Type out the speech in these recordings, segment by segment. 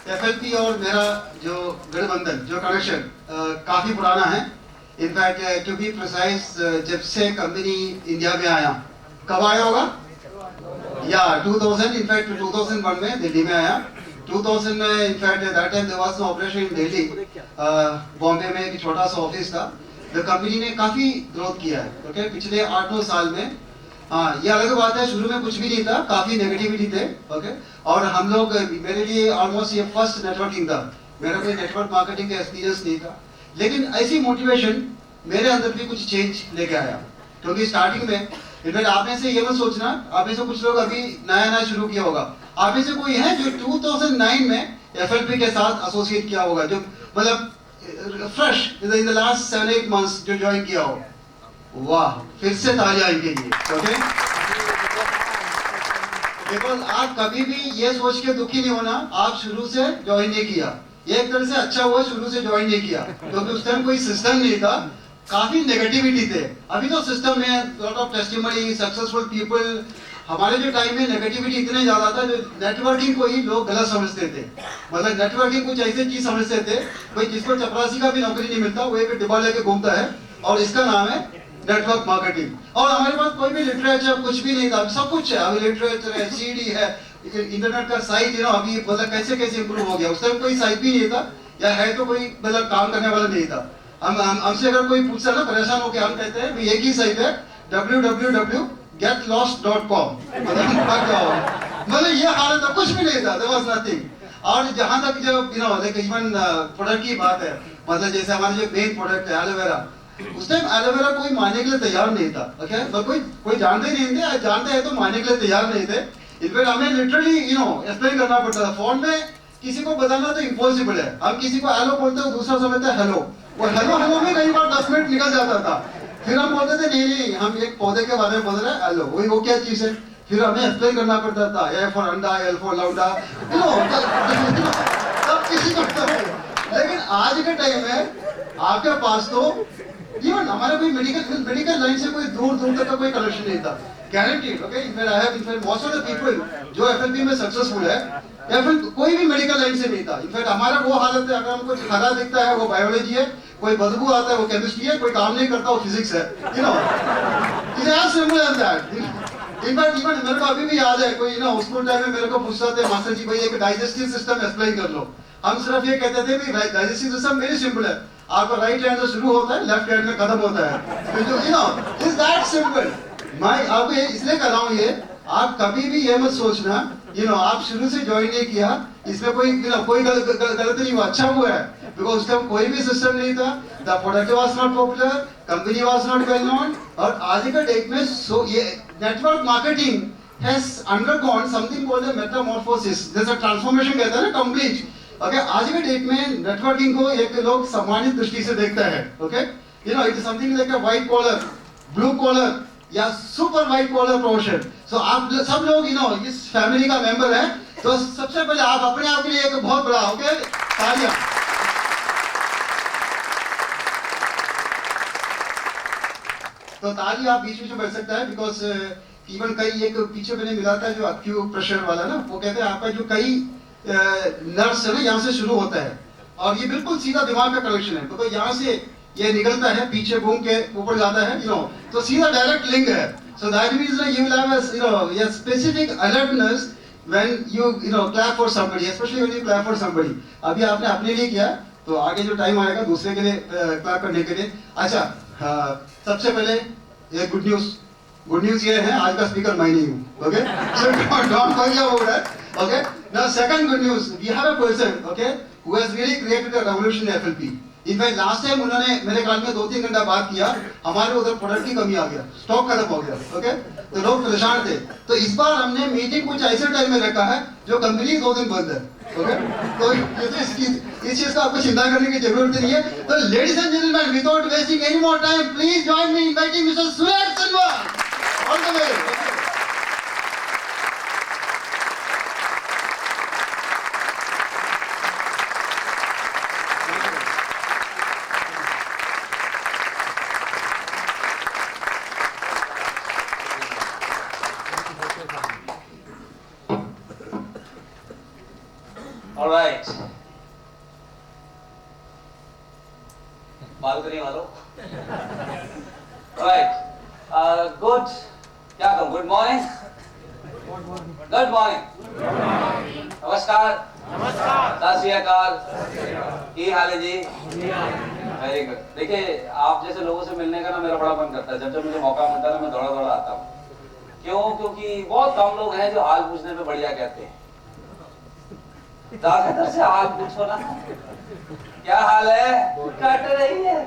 FLP और मेरा जो गठबंधन जो कनेक्शन काफी पुराना है। इनफैक्ट क्योंकि प्रिसाइज जब से कंपनी इंडिया में आया, कब आया होगा या 2000, इनफैक्ट 2001 में दिल्ली में आया। 2000 में in fact that time there was no operation in Delhi, Bombay में एक छोटा सा ऑफिस था। तो कंपनी ने काफी ग्रोथ किया है। ओके, पिछले 8-9 साल में। हाँ, ये अलग बात है, शुरू में कुछ भी नहीं था, काफी नेगेटिविटी थे। ओके, और हम लोग, मेरे लिए ऑलमोस्ट ये फर्स्ट नेटवर्किंग था, मेरा कोई नेटवर्क मार्केटिंग का एक्सपीरियंस नहीं था। लेकिन ऐसी मोटिवेशन मेरे अंदर भी कुछ चेंज लेके आया। क्योंकि स्टार्टिंग में इनफैक्ट आप में से ये मत सोचना, आप में से कुछ लोग अभी नया शुरू किया होगा, आप में से कोई है जो 2009 में एफएलपी के साथ एसोसिएट किया होगा, जो मतलब fresh in the last 7-8 months जो ज्वाइन किया हो। वाह, फिर से तालियां इनके लिए। ओके, बिकॉज आप कभी भी ये सोच के दुखी नहीं होना आप शुरू से ज्वाइन नहीं किया। एक तरह से अच्छा हुआ शुरू से ज्वाइन नहीं किया, क्योंकि उस टाइम कोई सिस्टम नहीं था, काफी नेगेटिविटी थे। अभी तो सिस्टम है, lot of testimony, successful people. हमारे जो टाइम में नेगेटिविटी इतने ज्यादा था, जो नेटवर्किंग को ही लोग गलत समझते थे। मतलब नेटवर्किंग कुछ ऐसी चीज समझते थे, कोई जिसको चपरासी का भी नौकरी नहीं मिलता, वो एक डिब्बा लेके घूमता है और इसका नाम है नेटवर्क मार्केटिंग। और हमारे पास कोई भी लिटरेचर कुछ भी नहीं था, सब कुछ है अभी, लिटरेचर है, सीडी है, इंटरनेट का साइट अभी मतलब कैसे कैसे इंप्रूव हो गया। उस टाइम कोई साइट भी नहीं था, या है तो कोई मतलब काम करने वाला नहीं था। हमसे अगर कोई पूछता ना परेशान होकर, हम कहते हैं एक ही साइट है, www.getlost.com। मतलब ये हालत था, कुछ भी नहीं था, there was nothing। और जहां तक जो इवन प्रोडक्ट की बात है, मतलब जैसे हमारे जो मेन प्रोडक्ट है एलोवेरा, उस टाइम एलोवेरा कोई मानने के लिए तैयार नहीं था। ओके, तो कोई जानते नहीं थे, जानते हैं तो मानने के लिए तैयार नहीं थे। इनफैक्ट हमें लिटरली एक्सप्लेन करना पड़ता था। फोन में किसी को बताना तो इम्पॉसिबल है। हम किसी को हेलो बोलते हो, दूसरा समझता है हेलो, और हेलो में कई बार 10 मिनट निकल जाता था। फिर हम बोलते थे नहीं हम एक पौधे के बारे में बोल रहे हैं, हेलो वही वो क्या चीज है। फिर हमें एक्सप्लेन करना पड़ता था, ए फॉर अंडा, एल फॉर लौंडा, सब किसी को। लेकिन आज के टाइम में आपके पास तो इवन हमारे कोई मेडिकल लाइन से कोई दूर तक का कोई कनेक्शन नहीं था, guaranteed. Okay, in fact I have in fact most of the people जो एफएलपी में सक्सेसफुल है, या फिर कोई भी मेडिकल लाइन से नहीं था। इनफैक्ट हमारा वो हालत है, अगर हमको खाना दिखता है वो बायोलॉजी है, कोई बदबू आता है वो केमिस्ट्री है, कोई काम नहीं करता वो फिजिक्स है। It's as simple as that. In fact even मेरे को अभी भी याद है, कोई स्कूल टाइम में मेरे को पूछता थे मास्टर जी भाई एक डाइजेस्टिव सिस्टम एक्सप्लेन कर लो। हम सिर्फ ये कहते थे कि डाइजेस्टिव सिस्टम वेरी सिंपल है, आपका राइट हैंड से शुरू होता है, लेफ्ट हैंड में खत्म होता है। Is that simple. मैं अब इसलिए कर रहा हूँ ये, आप कभी भी ये मत सोचना आप शुरू से ज्वाइन नहीं किया, इसमें कोई कोई गलती नहीं हुआ, अच्छा हुआ है। बिकॉज उस टाइम कोई भी सिस्टम नहीं था, the product was not popular, company was not well known. और आज के डेट में ये network marketing has undergone something called the Metamorphosis, जैसा ट्रांसफॉर्मेशन कहते हैं ना, कंप्लीट। ओके, आज के डेट में नेटवर्किंग को एक लोग सम्मानित दृष्टि से देखता है। Okay, it is something like a white collar, blue collar या super white collar profession. So आप सब लोग इस फैमिली का मेंबर है, तो सबसे पहले आप अपने आप के लिए एक बहुत बड़ा ओके तालियां। तो ताली आप बीच में बैठ सकता है, बिकॉज इवन कई एक पीछे मैंने मिला था जो एक्यूप्रेशर वाला ना, वो कहते हैं आपका जो कई नर्व्स है ना यहाँ से शुरू होता है, और ये बिल्कुल सीधा दिमाग का कनेक्शन है। तो यहाँ से ये निकलता है, पीछे घूम के ऊपर जाता है, तो सीधा डायरेक्ट लिंक है। So that means you will have a specific alertness when you clap for somebody, especially when you clap for somebody. अभी आपने अपने लिए किया, तो आगे जो टाइम आएगा दूसरे के लिए क्लैप करने के लिए। अच्छा, सबसे पहले ये गुड न्यूज ये है, आज का स्पीकर मैं नहीं हूँ। Okay, so don't worry about that. Okay, now second good news, we have a person, okay, who has really created a revolution in FLP. In fact last time उन्होंने मेरे ख्याल में 2-3 घंटा बात किया, हमारे उधर प्रोडक्ट की कमी आ गया, स्टॉक खत्म हो गया, ओके, तो लोग परेशान थे। तो इस बार हमने मीटिंग कुछ ऐसे टाइम में रखा है जो कंपनी 2 दिन बंद है, ओके, तो ये तो इस चीज का आपको चिंता करने की जरूरत नहीं है। तो ladies and gentleman, without wasting any more time, please join me inviting mister Suresh Sanwal on the way. All right. Balcony वालों. All right. Good. क्या कहूँ? Good morning. Good morning. नमस्कार. सत श्री अकाल. की हाल है जी? Very good. देखिए, आप जैसे लोगों से मिलने का ना मेरा बड़ा मन करता है. जब जब मुझे मौका मिलता है ना मैं दौड़ा दौड़ा आता हूँ. क्यों? क्योंकि बहुत कम लोग हैं जो हाल पूछने में बढ़िया कहते हैं. ज्यादातर से हाल पूछो ना, क्या हाल है, कट रही है.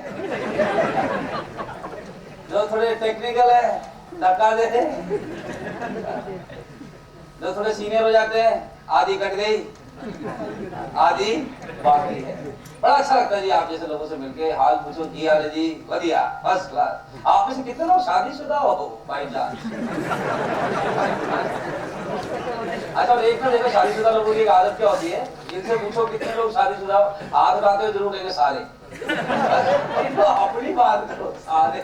जो थोड़े टेक्निकल है धक्का दे दे, जो थोड़े सीनियर हो जाते हैं आधी कट गई आधी बाकी है. बड़ा अच्छा लगता है जी आप जैसे लोगों से मिलके. हाल पूछो, की हाल है जी? बढ़िया, फर्स्ट क्लास. आप में से कितने लोग शादीशुदा हो भाई जान? अच्छा, और एक ना देखो, शादीशुदा लोगों की एक आदत क्या होती है, इनसे पूछो कितने लोग शादीशुदा हो, हाथ उठाते हुए जरूर कहेंगे सारे. तो अपनी बात करो, सारे.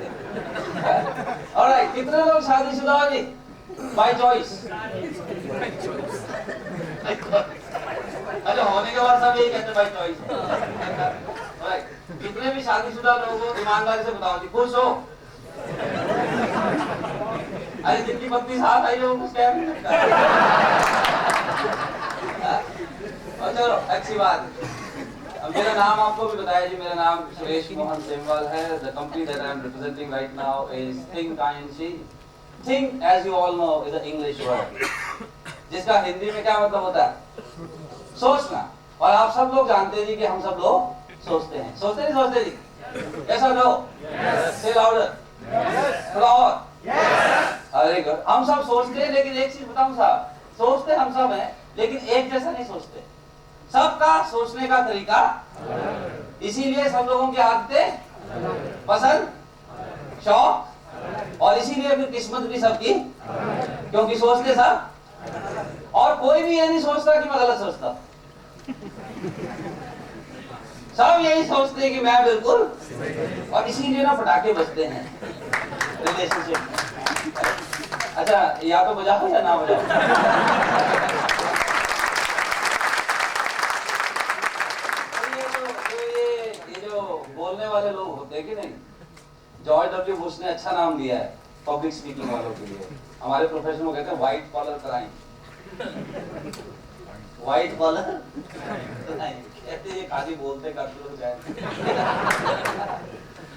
ऑलराइट, कितने लोग शादीशुदा हो जी? By choice. अच्छा, होने के बाद सब यही कहते बाय चॉइस. ऑलराइट, कितने भी शादीशुदा लोग हो ईमानदारी से बताओ जी, खुश हो? अरे जिनकी पत्नी साथ आई हो उसके चलो अच्छी बात. मेरा नाम आपको भी बताया जी, मेरा नाम सुरेश मोहन सेमवाल है. The company that I am representing right now is Think INC. Think, as you all know, is an English word, जिसका हिंदी में क्या मतलब होता है? सोचना. और आप सब लोग जानते हैं जी कि हम सब लोग सोचते हैं. सोचते नहीं सोचते जी? Yes or no? Say louder. थोड़ा और. अरे गुड. हम सब सोचते हैं, लेकिन एक चीज बताऊं साहब, सोचते हम सब हैं लेकिन एक जैसा नहीं सोचते. सबका सोचने का तरीका, इसीलिए सब लोगों की आदतें, पसंद, शौक, और इसीलिए फिर किस्मत भी सबकी, क्योंकि सोचते सब. और कोई भी ये नहीं सोचता कि मैं गलत सोचता. सब यही सोचते हैं कि मैं बिल्कुल, और इसीलिए ना पटाखे बजते हैं रिलेशनशिप. अच्छा, या तो बजाओ या ना बजाओ. ये जो बोलने वाले लोग होते हैं कि नहीं, जॉर्ज डब्ल्यू बुश ने अच्छा नाम दिया है पब्लिक स्पीकिंग वालों के लिए. हमारे प्रोफेशन में कहते हैं white collar crime. White collar कहते ये खाली बोलते करते लोग जाए.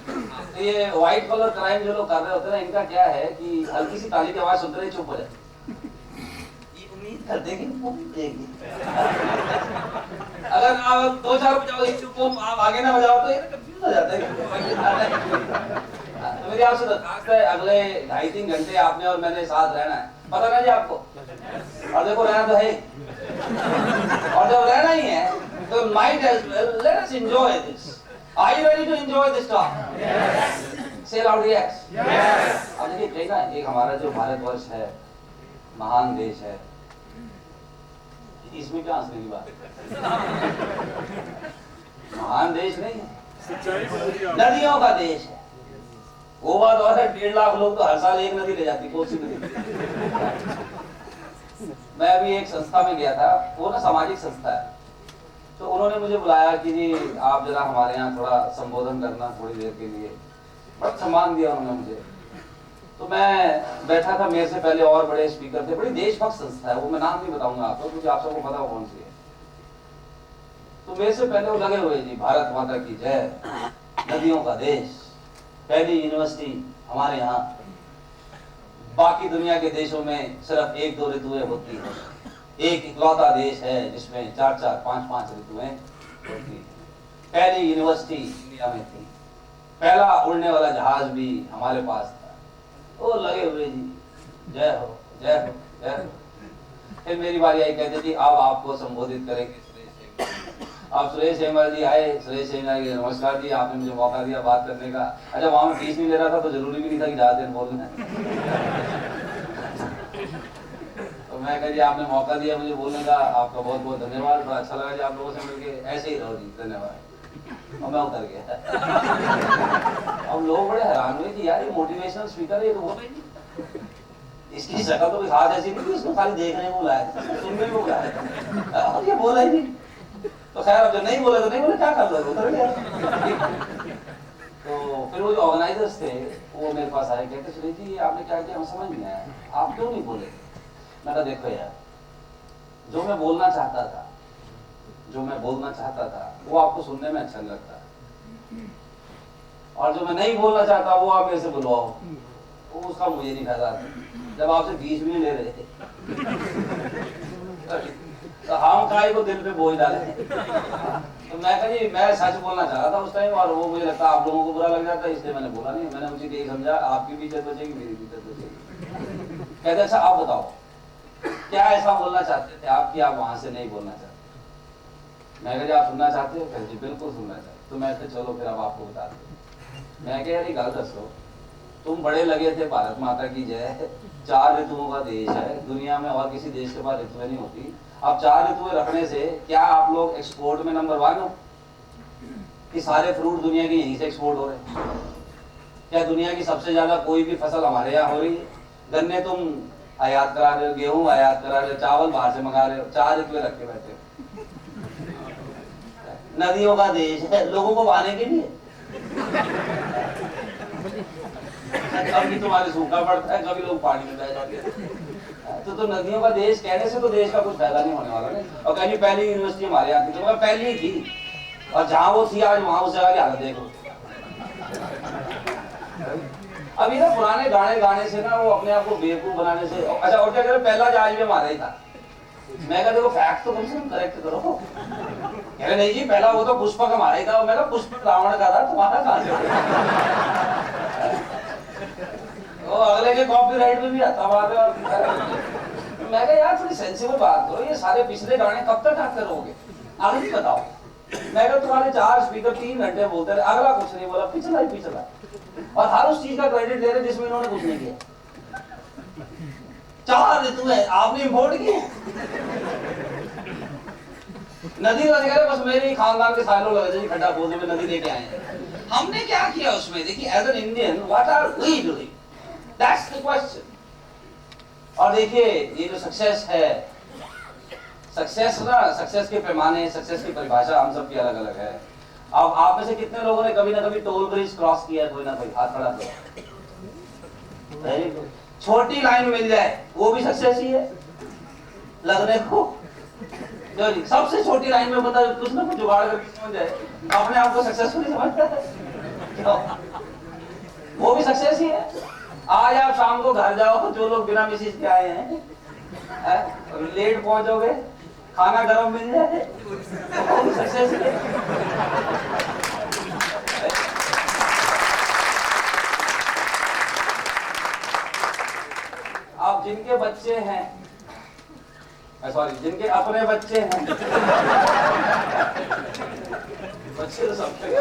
तो ये व्हाइट कॉलर क्राइम जो लोग कर रहे होते हैं ना, इनका क्या है कि हल्की सी ताली की आवाज सुनते ही चुप हो जाए. ये उम्मीद करते कि वो देगी. अगर आप 2-4 बजाओ चुप हो, आप आगे ना बजाओ तो ये कंफ्यूज हो जाता है. तो मेरी आपसे दरखास्त है, अगले 2.5-3 घंटे आपने और मैंने साथ रहना है. पता ना जी आपको? और देखो रहना तो है, और जब रहना ही है तो might as well let us enjoy this. Are you ready to enjoy this talk? Yes. Say loud yes. Yes. अब देखिए देखा, एक हमारा जो भारतवर्ष है, महान देश है, इसमें क्या हंसने की बात है? महान देश नहीं है, नदियों का देश है. वो बात और है, 1.5 लाख लोग तो हर साल एक नदी ले जाती, कोसी नदी. मैं अभी एक संस्था में गया था, वो ना सामाजिक संस्था है. तो उन्होंने मुझे बुलाया कि जी आप जरा हमारे यहाँ थोड़ा संबोधन करना थोड़ी देर के लिए. बड़ा सम्मान दिया उन्होंने मुझे. तो मैं बैठा था, मेरे से पहले और बड़े स्पीकर थे. बड़ी देशभक्त संस्था है वो, मैं नाम नहीं बताऊंगा आपको क्योंकि आप सबको पता कौन सी है. तो मेरे से पहले वो लगे हुए जी, भारत माता की जय, नदियों का देश, पहली यूनिवर्सिटी हमारे यहाँ, बाकी दुनिया के देशों में सिर्फ 1-2 ऋतुएं होती हैं, एक इकलौता देश है जिसमें 4-4, 5-5 ऋतुएं होती हैं. पहली यूनिवर्सिटी इंडिया में थी, पहला उड़ने वाला जहाज भी हमारे पास था। वो लगे हुए जी, जय हो जय हो जय हो। फिर मेरी बारी आई, कहते जी अब आपको संबोधित करेंगे सुरेश हेमवाल। अब सुरेश हेमवाल जी आए। सुरेश हेमवाल जी नमस्कार जी, आपने मुझे मौका दिया बात करने का। अच्छा वहां में फीस नहीं ले रहा था तो जरूरी भी नहीं था कि ज्यादा देर बोलना है। तो मैं कह जी आपने मौका दिया मुझे बोलने का, आपका बहुत बहुत धन्यवाद। बड़ा अच्छा लगा जी आप लोगों से मिलके, ऐसे ही रहो जी, धन्यवाद। और मैं उतर गया। हम लोग बड़े हैरान हुए कि यार ये मोटिवेशनल स्पीकर है, ये तो वो नहीं, इसकी शक्ल तो खास ऐसी नहीं थी, इसको खाली देखने को बुलाया, सुनने को बुलाया और ये बोला ही नहीं। तो खैर अब जो नहीं बोला तो नहीं बोला, क्या कर लो, उतर गया। तो फिर वो जो ऑर्गेनाइजर्स थे वो मेरे पास आए, कहते सुरेश जी आपने क्या किया, हम समझ नहीं आया, आप क्यों नहीं बोले। मैं कहा देखो यार, जो मैं बोलना चाहता था, जो मैं बोलना चाहता था वो आपको सुनने में अच्छा नहीं लगता, और जो मैं नहीं बोलना चाहता वो आप मेरे से बुलवाओ, वो उसका मुझे नहीं फायदा। जब आपसे फीस भी नहीं ले रहे तो हम काय को दिल पे बोझ डाले। तो मैं कहा जी मैं सच बोलना चाह रहा था उस टाइम, और वो मुझे लगता आप लोगों को बुरा लग जाता है, इसलिए मैंने बोला नहीं। मैंने उचित यही समझा, आपकी भी इज्जत बचेगी, मेरी भी इज्जत बचेगी। कहते अच्छा आप बताओ क्या ऐसा बोलना चाहते थे आप कि आप वहां से नहीं बोलना चाहते। मैं कहा आप सुनना चाहते हो, कहते जी बिल्कुल सुनना चाहते। तो मैं चलो फिर अब आपको बताते हैं। मैं कह यार गल दसो, तुम बड़े लगे थे भारत माता की जय, 4 ऋतुओं का देश है, दुनिया में और किसी देश के पास ऋतुएं नहीं होती। अब 4 ऋतुएं रखने से क्या आप लोग एक्सपोर्ट में नंबर 1 हो कि सारे फ्रूट दुनिया के यहीं से एक्सपोर्ट हो रहे हैं? क्या दुनिया की सबसे ज्यादा कोई भी फसल हमारे यहाँ हो रही है? गन्ने तुम आयात करा रहे हो, गेहूं आयात करा रहे हो, चावल बाहर से मंगा रहे हो, 4 ऋतुएं रख के बैठे हो। नदियों का देश है, लोगों को बहाने के लिए। कभी तुम्हारे सूखा पड़ता है, कभी लोग पानी में बह जाते हैं। तो नदियों का देश कहने से तो देश का कुछ फायदा नहीं होने वाला है। और कहीं पहली यूनिवर्सिटी हमारे यहाँ थी, तो पहली ही थी, और जहां वो थी आज वहां उस जगह की हालत देखो। अभी ना पुराने गाने गाने से ना वो अपने आप को बेवकूफ बनाने से। अच्छा और क्या करें, पहला जहाज भी हमारा ही था। मैं कहा देखो फैक्ट तो कम से कम करेक्ट करो। कह रहे नहीं जी पहला वो तो पुष्पक हमारा ही था। मैं कहा पुष्पक रावण का था, तुम्हारा कहां से? वो अगले के कॉपीराइट में भी आता बात है। मैं कहा यार थोड़ी सेंसिबल बात करो, ये सारे पिछले गाने कब तक गाते रहोगे, आगे बताओ। मैं कहा तुम्हारे 4 स्पीकर 3 घंटे बोलते रहे, अगला कुछ नहीं बोला, पिछला ही पिछला, और हर उस चीज का क्रेडिट ले रहे जिसमें इन्होंने कुछ नहीं किया। 4 ऋतु है आपने इम्पोर्ट की। नदी वगैरह बस मेरे ही खानदान के सारे लोग लगे थे खड्डा खोदने में, नदी लेके आए हैं। हमने क्या किया उसमें? देखिए as an Indian what are we doing, that's the question. और देखिए ये जो सक्सेस है, सक्सेस ना, सक्सेस के पैमाने, सक्सेस की परिभाषा हम सब की अलग अलग है। अब आप में से कितने लोगों ने कभी ना कभी टोल ब्रिज क्रॉस किया है? कोई ना कोई हाथ खड़ा करो। छोटी लाइन मिल जाए वो भी सक्सेस ही है लगने को। जो जी सबसे छोटी लाइन में बंदा कुछ ना कुछ जुगाड़ करके समझ जाए, अपने आप को सक्सेसफुल समझता है, वो भी सक्सेस ही है। आज आप शाम को घर जाओ, जो लोग बिना मिसेज के आए हैं, लेट पहुंचोगे, खाना गरम मिल जाए, वो भी सक्सेस ही है। आप जिनके बच्चे हैं, सॉरी जिनके अपने बच्चे हैं, बच्चे तो सबके,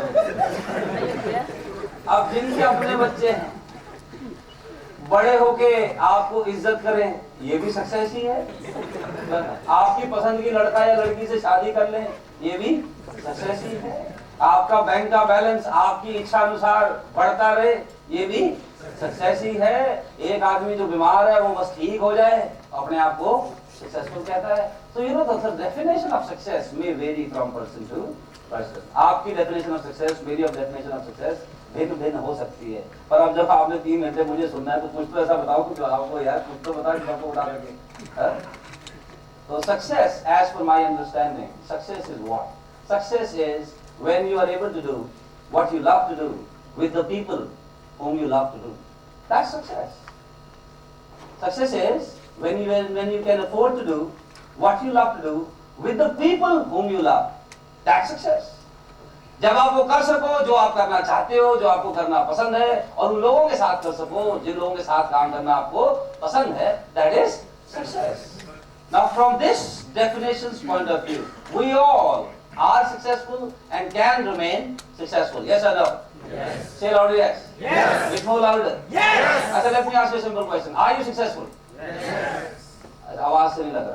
अब जिनके अपने बच्चे हैं बड़े होके आपको इज्जत करें, ये भी सक्सेस ही है। आपकी पसंद की लड़का या लड़की से शादी कर लें, ये भी सक्सेस ही है। आपका बैंक का बैलेंस आपकी इच्छा अनुसार बढ़ता रहे, ये भी सक्सेस ही है। एक आदमी जो बीमार है वो बस ठीक हो जाए, अपने आप को सक्सेसफुल कहता है। तो you know the definition of success may vary from person to person. आपकी डेफिनेशन ऑफ सक्सेस, मेरी डेफिनेशन ऑफ सक्सेस भिन्न भिन्न हो सकती है। पर अब जब आपने 3 घंटे मुझे सुनना है तो कुछ तो ऐसा बताओ कि आपको यार कुछ तो बता, सबको उठा करके। तो success as per my understanding, success is what? Success is when you are able to do what you love to do with the people whom you love to do. That's success. Success is when you can afford to do what you love to do with the people whom you love. That's success. जब आप वो कर सको जो आप करना चाहते हो, जो आपको करना पसंद है, और उन लोगों के साथ कर सको जिन लोगों के साथ काम करना आपको पसंद है, that is success. Now from this definition's point of view, we all are successful and can remain successful. Yes or no? Yes. Say louder yes. Yes. Bit more louder. Yes. अच्छा, let me ask you a simple question. Are you successful? Yes. आवाज से नहीं लग रहा।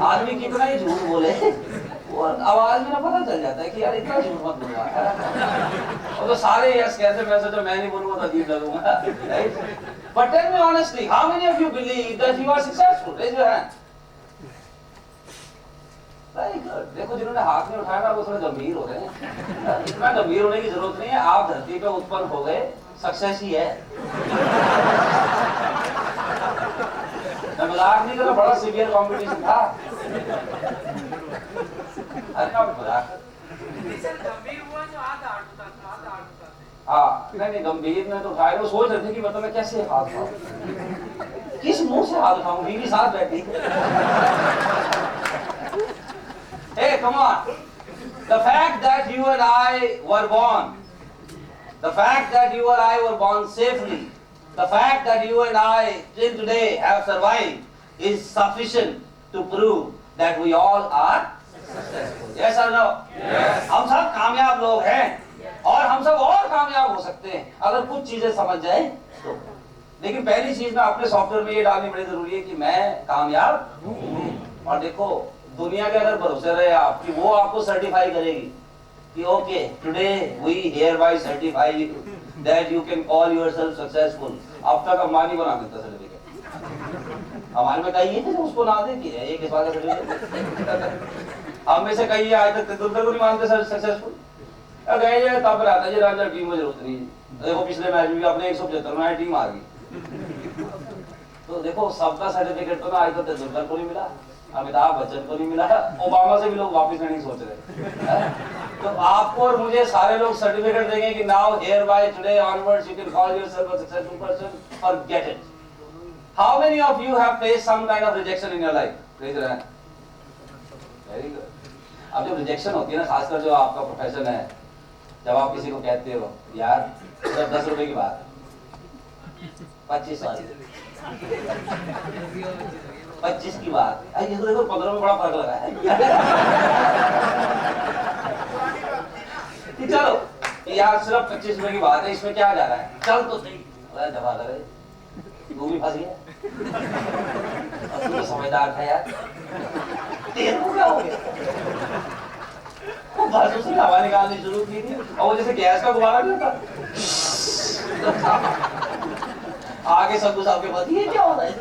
आदमी कितना ही झूठ बोले, वो आवाज में ना पता चल जाता है कि यार इतना झूठ मत बोलवा। और तो सारे यस कहते, मैं सोचा मैं नहीं बोलूंगा तो अजीब लगूंगा, right? But tell me honestly, how many of you believe that you are successful? Raise your hand. Very good. देखो जिन्होंने हाथ नहीं उठाया ना वो थोड़े गंभीर हो रहे हैं। इतना गंभीर होने की जरूरत नहीं है, आप धरती पे उत्पन्न हो गए, सक्सेस ही है। मैं मजाक नहीं कर रहा, बड़ा सीवियर कंपटीशन था। अरे ना मजाक। हाँ, नहीं गंभीर ने तो उठाया, वो सोच रहे थे कि मतलब मैं कैसे हाथ उठाऊं, किस मुंह से हाथ उठाऊं, बीवी साथ बैठी। Hey, come on. The fact that you and I were born, the fact that you and I were born safely, the fact that you and I till today have survived is sufficient to prove that we all are successful. Yes or no? Yes. हम सब कामयाब लोग हैं और हम सब और कामयाब हो सकते हैं अगर कुछ चीजें समझ जाए तो। लेकिन पहली चीज ना अपने सॉफ्टवेयर में ये डालनी बड़ी जरूरी है कि मैं कामयाब हूँ। और देखो दुनिया के अगर भरोसे रहे आप कि वो आपको सर्टिफाई करेगी कि okay today we hereby certify that you can call yourself successful. अब तक अंबानी बना देता सर्टिफिकेट, हमारे में कही है उसको ना दे कि एक इस बात का सर्टिफिकेट। हम में से कही है आज तक तेंदुलकर को नहीं मानते सर सक्सेसफुल। गए जाए तब रहता है राजा टीम में जरूरत नहीं। देखो पिछले मैच में भी अपने 175 में टीम आ गई। तो देखो सबका सर्टिफिकेट तो ना आज तक तेंदुलकर को नहीं मिला, अमिताभ बच्चन को नहीं मिला, ओबामा से भी लोग वापस नहीं सोच रहे। तो आपको और मुझे सारे लोग सर्टिफिकेट देंगे कि now here by today onwards you can call yourself a successful person, forget it. How many of you have faced some kind of rejection in your life? Raise your hand. Very good. अब जब rejection होती है ना, खासकर जो आपका profession है, जब आप किसी को कहते हो यार सिर्फ 10 रुपए की बात 25 साल 25 की बात है, ये तो देखो 15 में बड़ा फर्क लगा है। चलो यार सिर्फ 25 रुपए की बात है, इसमें क्या जा रहा है, चल तो सही। दबा लगे तू भी फंस गया, तू तो समझदार था यार, तेरे को क्या हो गया? वो बस उसने हवा निकालनी शुरू की थी और वो जैसे गैस का गुब्बारा नहीं होता, आगे सब कुछ आपके पास, ये क्या हो रहा है?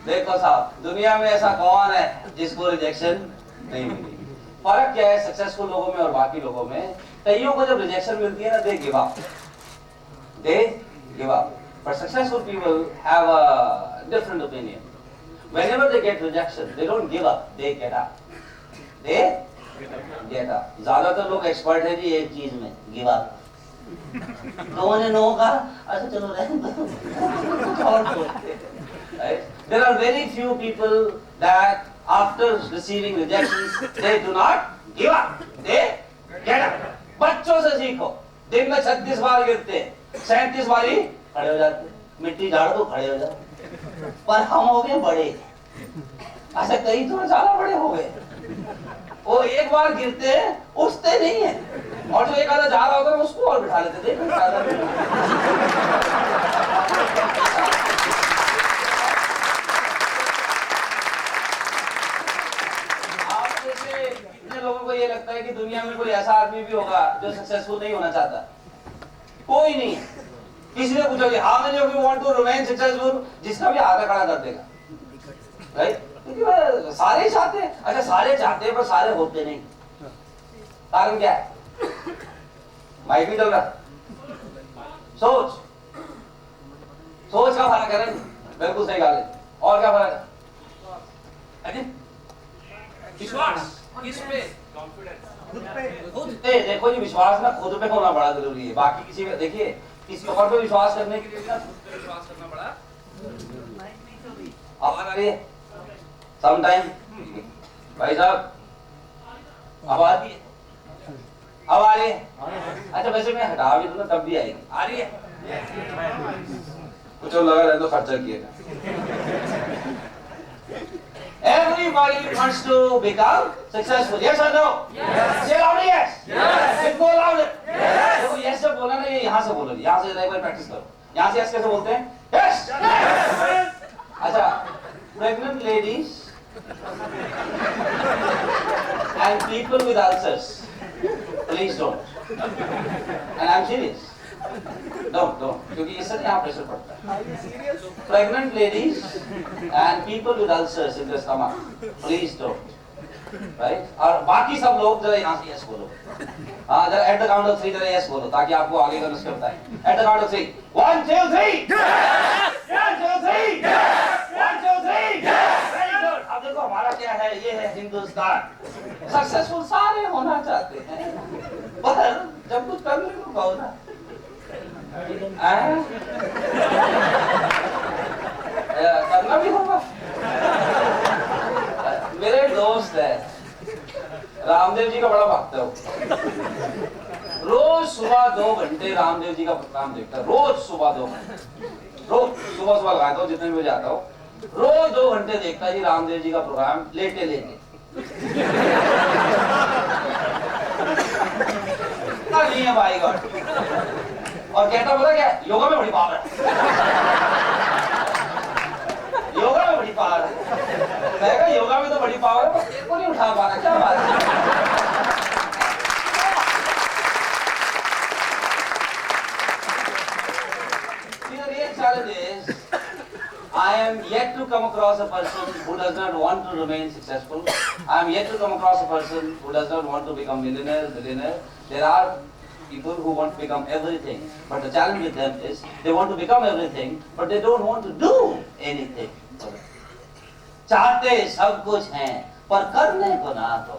देखो साहब दुनिया में ऐसा कौन है जिसको रिजेक्शन नहीं मिली? फर्क क्या है सक्सेसफुल लोगों में और बाकी लोगों में? कईयों को जब रिजेक्शन मिलती है ना, they give up, but successful people have a different opinion. Whenever they get rejection, they don't give up, they get up. ज्यादातर लोग एक्सपर्ट है जी एक चीज में, गिव अप। लोगों ने नो कहा, अच्छा चलो There are very few people that after receiving rejections they do not give up, they get up. बच्चों से सीखो, दिन में 36 बार गिरते हैं, 37 बार ही खड़े हो जाते, मिट्टी झाड़ दो खड़े हो जाओ। पर हम हो गए बड़े, ऐसे कई तो ज्यादा बड़े हो गए, वो एक बार गिरते हैं उठते नहीं है, और जो एक आधा जा रहा होता है उसको और बिठा लेते थे। आप जैसे इतने लोगों को ये लगता है कि दुनिया में कोई ऐसा आदमी भी होगा जो सक्सेसफुल नहीं होना चाहता? कोई नहीं है। किसी ने पूछा कि how many of you want to remain successful, जिसका भी आधा खड़ा कर देगा, राइट? क्योंकि सारे ही चाहते हैं। अच्छा सारे चाहते हैं पर सारे होते नहीं, कारण क्या है? माइक नहीं चल रहा, सोच का फर्क है ना, बिल्कुल सही बात है। और क्या फर्क है? विश्वास किस पे? खुद पे। देखो जी विश्वास ना खुद पे होना बड़ा जरूरी है, बाकी किसी पे देखिए किसी और पे विश्वास करने के लिए ना खुद पे विश्वास करना बड़ा आवाज आ रही है समटाइम। भाई साहब अब आती है, अब आ रही है। अच्छा वैसे मैं हटा भी दूं तब भी आएगी, आ रही है। कुछ और लगा रहे तो खर्चा किएगा। Everybody wants to become successful. Yes or no? Yes. Say loudly yes. Yes. Say more louder. Yes. देखो yes जब बोला ना ये यहाँ से बोलो, यहाँ से एक बार प्रैक्टिस करो। यहाँ से yes कैसे बोलते हैं? Yes. Yes. अच्छा, pregnant ladies and people with ulcers, please don't. And I'm serious. Don't, क्योंकि इससे यहाँ प्रेशर पड़ता है। Pregnant ladies and people with ulcers in their stomach, please don't. Right? और बाकी सब लोग जरा यहाँ से yes बोलो। हाँ जरा at the count of 3 जरा yes बोलो ताकि आपको आगे का नुस्खा बताएं। At the count of 3, 1, 2, 3. 1, 2, 3. 1, 2, 3. Very good. अब देखो हमारा क्या है, ये है हिंदुस्तान। सक्सेसफुल सारे होना चाहते हैं, पर जब कुछ करने को कहो ना करना भी होगा। मेरे दोस्त है रामदेव जी का बड़ा भक्त है, रोज सुबह 2 घंटे रामदेव जी का प्रोग्राम देखता है। रोज सुबह 2 घंटे, रोज सुबह लगाता हूँ जितने बजे जाता हूँ, रोज 2 घंटे देखता है जी रामदेव जी का प्रोग्राम लेटे लेटे। नहीं है भाई गॉड। और कहता पता क्या, योगा में बड़ी पावर है, योगा में बड़ी पावर है। मैं कहा योगा में तो बड़ी पावर है, पर एक को नहीं उठा पा रहा, क्या बात है। The real challenge is, I am yet to come across a person who does not want to remain successful. I am yet to come across a person who does not want to become millionaire, billionaire. There are people who want to become everything, but the challenge with them is they want to become everything, but they don't want to do anything. चाहते सब कुछ हैं, पर करने को ना तो।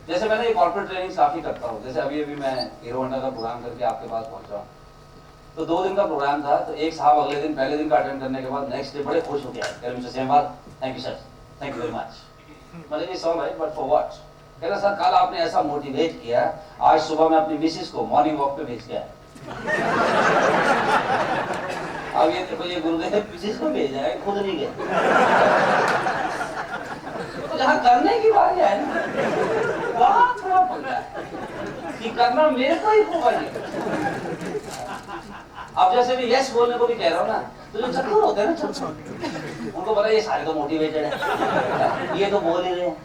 जैसे मैंने ये कॉर्पोरेट ट्रेनिंग काफी करता हूँ, जैसे अभी मैं हीरो होंडा का प्रोग्राम करके आपके पास पहुंचा हूँ, तो 2 दिन का प्रोग्राम था, तो एक साहब अगले दिन पहले दिन का अटेंड करने के बाद नेक्स्ट डे बड़े खुश हो गए, mister Semwal thank you sir, thank you very much. मतलब ये सॉन्ग है, बट फॉर व्हाट? कह रहा सर कल आपने ऐसा मोटिवेट किया, आज सुबह मैं अपनी मिसेस को मॉर्निंग वॉक पे भेज गया। अब ये देखो ये गुरुदेव मिसेस को भेजा है, खुद नहीं गए। तो जहाँ करने की बात है ना, वहाँ थोड़ा पड़ रहा है कि करना मेरे को ही होगा नहीं। अब जैसे भी यस बोलने को भी कह रहा हूँ ना, तो जो चक्कर होते हैं ना छोटे, उनको पता है ये सारे तो मोटिवेटेड है, ये तो बोल ही रहे हैं,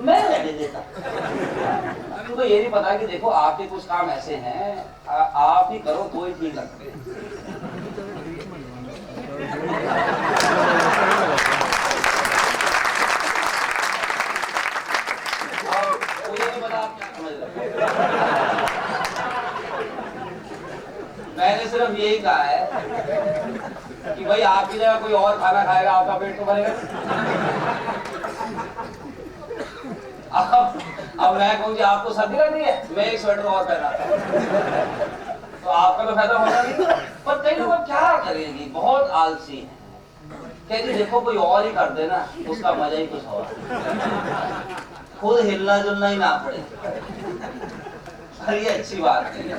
मैं रहने देता। उनको ये नहीं पता कि देखो आपके कुछ काम ऐसे हैं, आप ही करो तो ही ठीक लगते हैं। मुझे नहीं पता आप क्या समझ रहे हैं। मैंने सिर्फ यही कहा है कि भाई आपकी जगह कोई और खाना खाएगा, आपका पेट तो भरेगा। अब मैं कहूँ कि आपको सर्दी लग रही है, मैं एक स्वेटर और पहना, तो आपका तो फायदा होगा नहीं। पर कई लोग क्या करेंगी, बहुत आलसी है, कहती देखो कोई और ही कर देना, उसका मजा ही कुछ और, खुद हिलना जुलना ही ना पड़े। ये अच्छी बात नहीं है।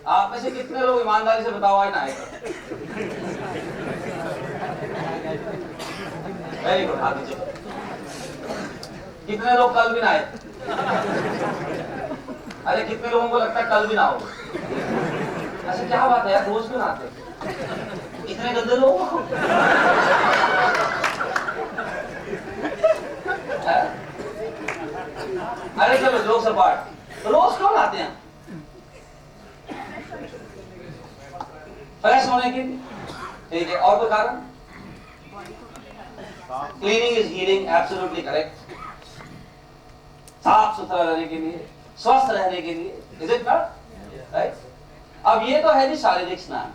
आप में से कितने लोग ईमानदारी से बताओ आज ना आए? वेरी गुड, हाथ नीचे। कितने लोग कल भी ना आए? अरे कितने लोगों को लगता है कल भी ना हो? अच्छा क्या बात है यार, रोज क्यों ना आते? इतने गंदे लोग हो? अरे चलो जोक्स अपार्ट, रोज क्यों आते हैं? फ्रेश होने के लिए, ठीक है। और कोई कारण? Cleaning is healing, absolutely correct. साफ सुथरा रहने के लिए, स्वस्थ रहने के लिए, इज इट नॉट राइट? अब ये तो है जी शारीरिक स्नान।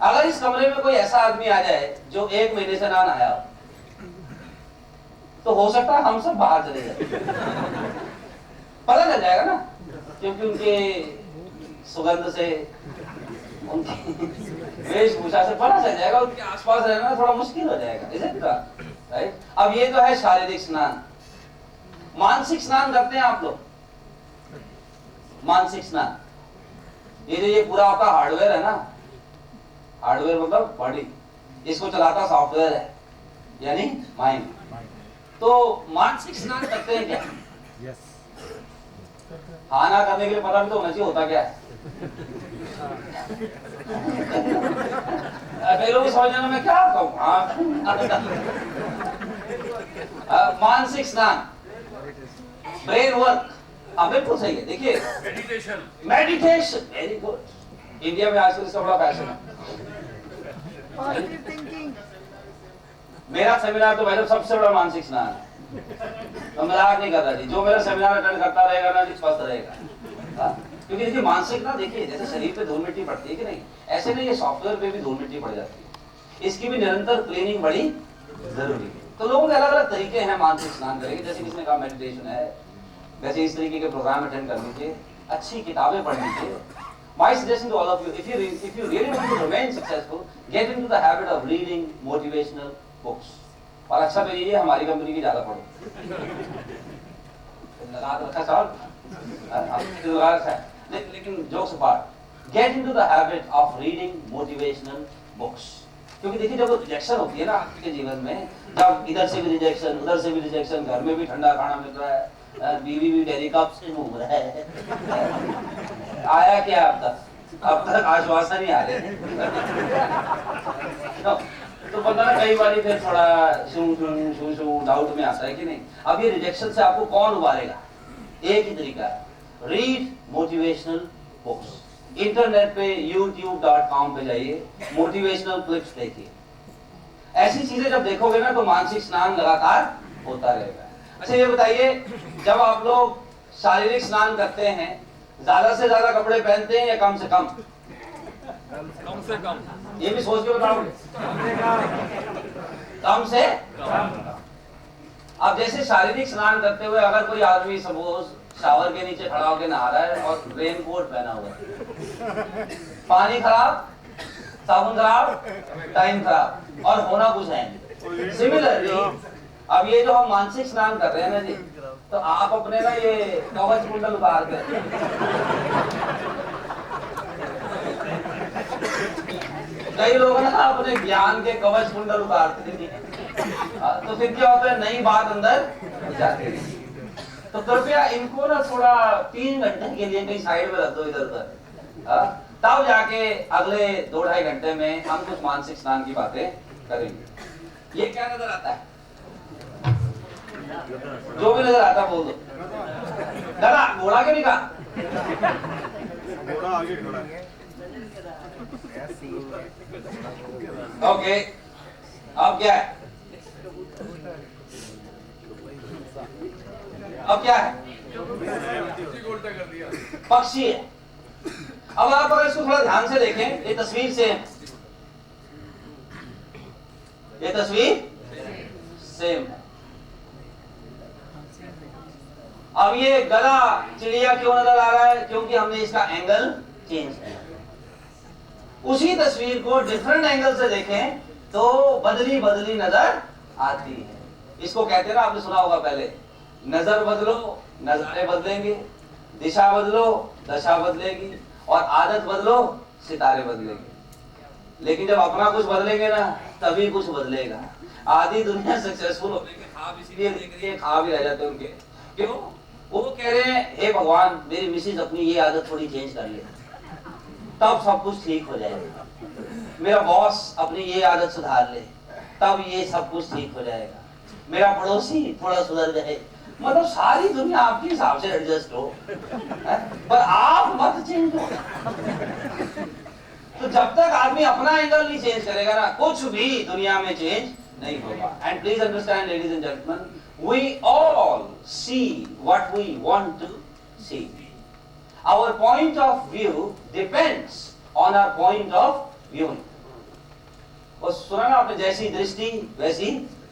अगर इस कमरे में कोई ऐसा आदमी आ जाए जो 1 महीने से ना नहाया हो, तो हो सकता है हम सब बाहर चले जाए, पता चल जाएगा ना, क्योंकि उनके सुगंध से उनकी वेशभूषा से पता चल जाएगा, उनके आसपास रहना थोड़ा मुश्किल हो जाएगा, इसे राइट। अब ये तो है शारीरिक स्नान। मानसिक स्नान करते हैं आप लोग? मानसिक स्नान, ये जो ये पूरा आपका हार्डवेयर है ना, हार्डवेयर मतलब बॉडी, इसको चलाता सॉफ्टवेयर है, यानी माइंड। तो मानसिक स्नान करते हैं क्या? यस। हाँ ना करने के लिए पता भी तो होना चाहिए होता क्या है। कई लोग समझने में क्या कहूँ, मानसिक स्नान, ब्रेन वर्क, हाँ बिल्कुल सही है। देखिए मेडिटेशन, वेरी गुड। इंडिया में आजकल इसका बड़ा फैशन है। मेरा सेमिनार तो भाई सबसे बड़ा मानसिक स्नान है, तो मजाक नहीं कर रहा जी। जो मेरा सेमिनार अटेंड करता रहेगा ना जी, स्वस्थ रहेगा। हाँ? क्योंकि देखिए मानसिक ना, देखिए जैसे शरीर पे धूल मिट्टी पड़ती है कि नहीं, ऐसे नहीं ये सॉफ्टवेयर पे भी धूल मिट्टी पड़ जाती है। इसकी भी निरंतर क्लीनिंग बड़ी जरूरी है। तो लोगों के अलग अलग तरीके हैं मानसिक स्नान करने के। जैसे किसी ने कहा मेडिटेशन है, वैसे इस तरीके के प्रोग्राम अटेंड कर लीजिए, अच्छी किताबें पढ़ लीजिए। My suggestion to all of you, if you really want to remain successful, get into the habit of reading motivational books. और अच्छा तो ये हमारी कंपनी की ज्यादा पढ़ो। लगा रखा सवाल, लेकिन jokes apart, get into the habit of reading motivational books. क्योंकि देखिए जब रिजेक्शन होती है ना आपके जीवन में, जब इधर से भी रिजेक्शन, उधर से भी रिजेक्शन, घर में भी ठंडा खाना मिल रहा है, बीवी भी डेली कप से घूम रहा है, आया क्या अब तक आश्वासन ही आ रहे। तो पता ना कई बार फिर थोड़ा शू डाउट में आता है कि नहीं। अब ये रिजेक्शन से आपको कौन उबारेगा? एक ही तरीका है, रीड मोटिवेशनल बुक्स। इंटरनेट पे youtube.com पे जाइए, मोटिवेशनल क्लिप्स देखिए। ऐसी चीजें जब देखोगे ना तो मानसिक स्नान लगातार होता रहेगा। अच्छा ये बताइए, जब आप लोग शारीरिक स्नान करते हैं, ज्यादा से ज्यादा कपड़े पहनते हैं या कम से कम? कम से कम। ये भी सोच के बताओगे? कम से कम। अब जैसे शारीरिक स्नान करते हुए अगर कोई आदमी सपोज शावर के नीचे खड़ा होकर नहा रहा है और रेन कोट पहना हुआ है, पानी खराब, साबुन खराब, टाइम खराब, और होना कुछ है नहीं। सिमिलरली अब ये जो हम मानसिक स्नान कर रहे हैं ना जी, तो आप अपने ना ये कवच कुंडल उतार कर, कई लोग ना अपने ज्ञान के कवच कुंडल उतारते हैं, तो फिर क्या होता है, नई बात अंदर जाती है। तो कृपया इनको ना थोड़ा 3 घंटे के लिए कहीं साइड में रख दो इधर उधर, तब जाके अगले 2-2.5 घंटे में हम कुछ मानसिक स्नान की बातें करेंगे। ये क्या नजर आता है? जो भी नजर आता बोल दो। गधा, घोड़ा क्यों नहीं कहा? घोड़ा आगे खड़ा है। ओके, अब क्या है? अब क्या है? पक्षी है। अब आप अगर इसको थोड़ा ध्यान से देखें, ये तस्वीर से, ये तस्वीर सेम है। अब ये गला चिड़िया क्यों नजर आ रहा है? क्योंकि हमने इसका एंगल चेंज किया। उसी तस्वीर को डिफरेंट एंगल से देखें तो बदली बदली नजर आती है। इसको कहते हैं ना, आपने सुना होगा पहले, नजर बदलो नजारे बदलेंगे, दिशा बदलो दशा बदलेगी, और आदत बदलो सितारे बदलेंगे। लेकिन जब अपना कुछ बदलेंगे ना तभी कुछ बदलेगा। आधी दुनिया सक्सेसफुल होने के ख्वाब इसलिए देख रही है, ख्वाब ही रह जाते हैं उनके। क्यों? वो कह रहे हैं, हे भगवान मेरी मिसेज अपनी ये आदत थोड़ी चेंज कर ले, तब सब कुछ ठीक हो जाएगा। मेरा बॉस अपनी ये आदत सुधार ले, तब ये सब कुछ ठीक हो जाएगा। मेरा पड़ोसी थोड़ा सुधर जाए। मतलब सारी दुनिया आपके हिसाब से एडजस्ट हो, पर आप मत चेंज हो। तो जब तक आदमी अपना एंगल नहीं चेंज करेगा ना, कुछ भी दुनिया में चेंज नहीं होगा। And please understand ladies and gentleman, we all see what we want to see. Our point of view depends on our point of viewing. और सुना ना आपने, जैसी दृष्टि वैसी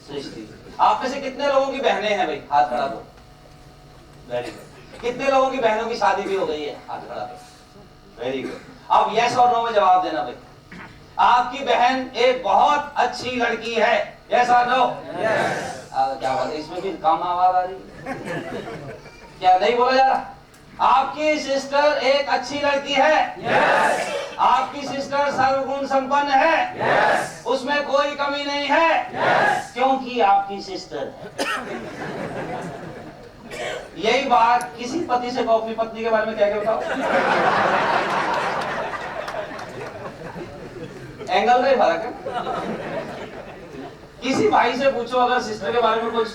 सृष्टि। आप में से कितने लोगों की बहनें हैं भाई? हाथ खड़ा करो। Very good. कितने लोगों की बहनों की शादी भी हो गई है? हाथ खड़ा करो। Very good. अब यस और नो में जवाब देना भाई। आपकी बहन एक बहुत अच्छी लड़की है, यस और नो? क्या बात है, इसमें भी कम आवाज आ रही है, क्या नहीं बोला जा रहा? आपकी सिस्टर एक अच्छी लड़की है, yes. आपकी सिस्टर सर्वगुण संपन्न है, yes. उसमें कोई कमी नहीं है, yes. क्योंकि आपकी सिस्टर है। यही बात किसी पति से कहो अपनी पत्नी के बारे में क्या क्या बताओ। एंगल का ही फर्क है। किसी भाई से पूछो अगर सिस्टर के बारे में कुछ